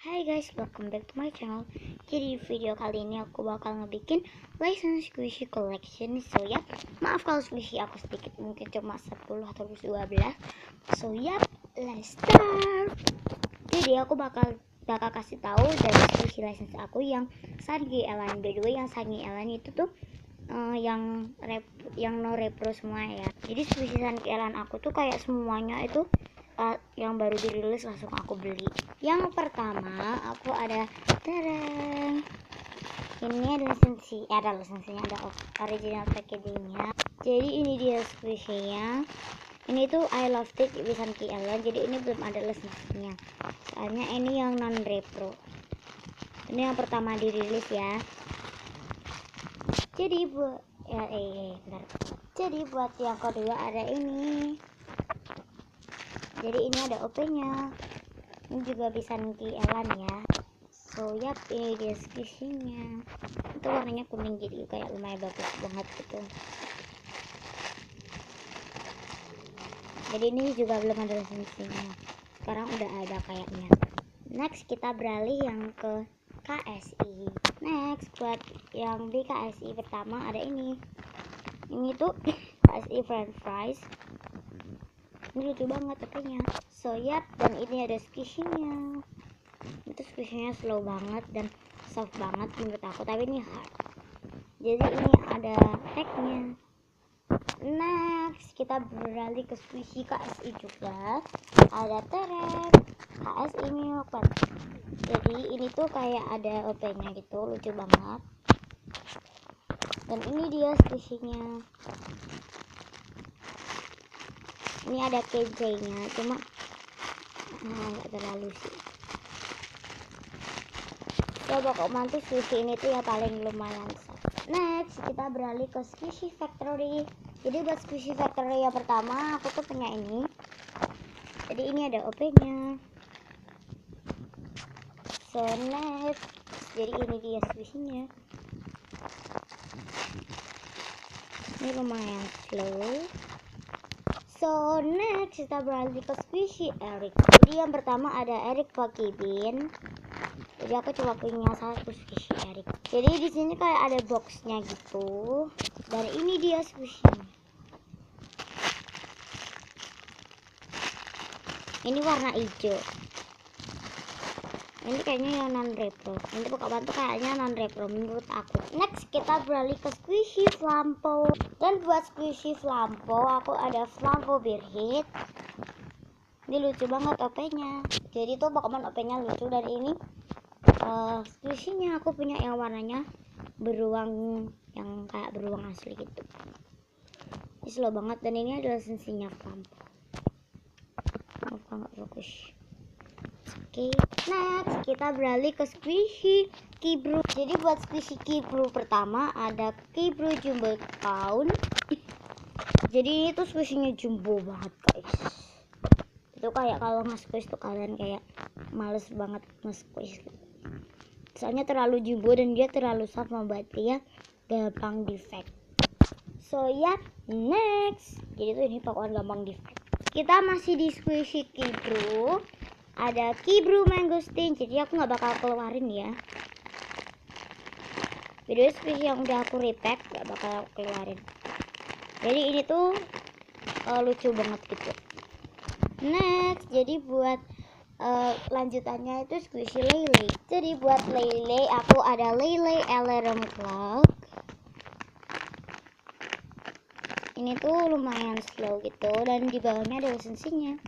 Hai guys, welcome back to my channel. Jadi video kali ini aku bakal ngebikin license squishy collection. So ya, maaf kalau squishy aku sedikit, mungkin cuma 10 atau 12. So ya, let's start. Jadi aku bakal kasih tahu dari squishy license aku yang Sunny Ellen. By the way, yang Sunny Ellen itu tuh yang no repro semua ya. Jadi squishy Sunny Ellen aku tuh kayak semuanya itu yang baru dirilis langsung aku beli. Yang pertama aku ada tereng, ini ada lisensinya, ada original packagingnya. Jadi ini dia squishy-nya. Ini tuh I Love It Sunny Ellen. Jadi ini belum ada lisensinya, soalnya ini yang non repro. Ini yang pertama dirilis ya. Jadi buat Jadi buat yang kedua ada ini. Jadi ini ada OP-nya. Ini juga bisa Sunny Ellen ya. So yap, ini dia squishy-nya. Itu warnanya kuning, jadi kayak lumayan bagus banget gitu. Jadi ini juga belum ada lisensinya. Sekarang udah ada kayaknya. Next kita beralih yang ke KSI. Next buat yang di KSI pertama ada ini. Ini tuh KSI French fries. Ini lucu banget tepenya. So yap, dan ini ada squishy-nya. Itu squishy-nya slow banget dan soft banget menurut aku, tapi ini hard. Jadi ini ada tag-nya. Next kita beralih ke squishy KSI juga. Ada tereng KSI Milk Bar. Jadi ini tuh kayak ada OP-nya gitu, lucu banget. Dan ini dia squishy-nya. Ini ada KJ-nya, cuma nggak terlalu sih. Coba kok mantu squishy ini tuh ya paling lumayan soft. Next kita beralih ke Squishy Factory. Jadi buat Squishy Factory yang pertama aku tuh punya ini. Jadi ini ada OP-nya. So next, jadi ini dia squishy-nya. Ini lumayan slow. So next kita beralih ke squishy Eric. Jadi yang pertama ada Eric Pocky Bean. Jadi aku cuma punya satu squishy Eric. Jadi di sini kayak ada boxnya gitu. Dan ini dia squishy-nya. Ini warna hijau. Ini kayaknya yang non repro. Ini pokoknya tuh kayaknya non repro menurut aku. Next kita beralih ke squishy Flampo. Dan buat squishy Flampo aku ada Flampo Beer Hit. Ini lucu banget OP-nya. Jadi tuh Pokemon OP-nya lucu. Dan ini squishy-nya aku punya yang warnanya beruang, yang kayak beruang asli gitu. Ini slow banget, dan ini adalah lisensinya Flampo. Nggak fokus. Oke, next kita beralih ke squishy Kibru. Jadi buat squishy Kibru pertama ada Kibru Jumbo Pound. Jadi itu squishy-nya jumbo banget guys. Itu kayak kalau nge-squeeze tuh kalian kayak males banget nge-squeeze. Soalnya terlalu jumbo dan dia terlalu soft, membuat dia gampang defect. So ya, next. Jadi tuh ini Pokemon gampang defect. Kita masih di squishy Kibru. Ada Kibru Mangosteen. Jadi aku nggak bakal keluarin ya. Video squishy yang udah aku repack nggak bakal aku keluarin. Jadi ini tuh lucu banget gitu. Next, jadi buat lanjutannya itu squishy Lele. Jadi buat Lele aku ada Lele Alarm Clock. Ini tuh lumayan slow gitu, dan di bawahnya ada lisensinya.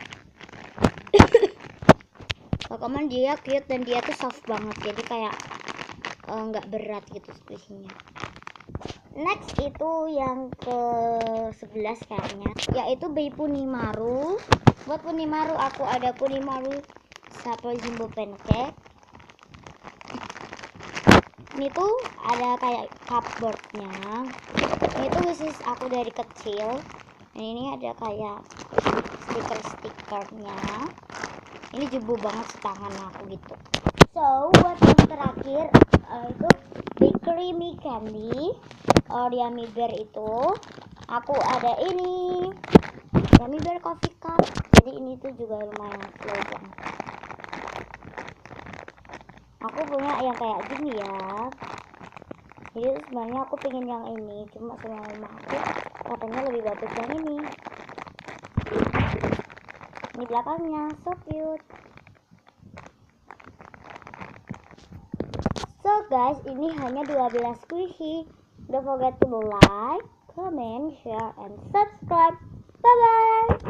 Pokemon dia cute dan dia tuh soft banget, jadi kayak nggak berat gitu squishy-nya. Next itu yang ke 11 kayaknya, yaitu Baby Punimaru. Buat Punimaru aku ada Punimaru Sapo Jumbo Pancake. Ini tuh ada kayak cupboardnya. Ini tuh khusus aku dari kecil. Dan ini ada kayak stiker-stikernya. Ini jumbo banget setangan aku gitu. So buat yang terakhir itu Bakery Me Candy or Yummy Bear itu aku ada ini Yummy Bear Coffee Cup. Jadi ini tuh juga lumayan slow banget. Aku punya yang kayak gini ya. Jadi sebenarnya aku pengen yang ini, cuma sama mama aku katanya lebih bagus yang ini. Ini belakangnya, so cute. So guys, ini hanya 12 squishy. Don't forget to like, comment, share, and subscribe. Bye bye.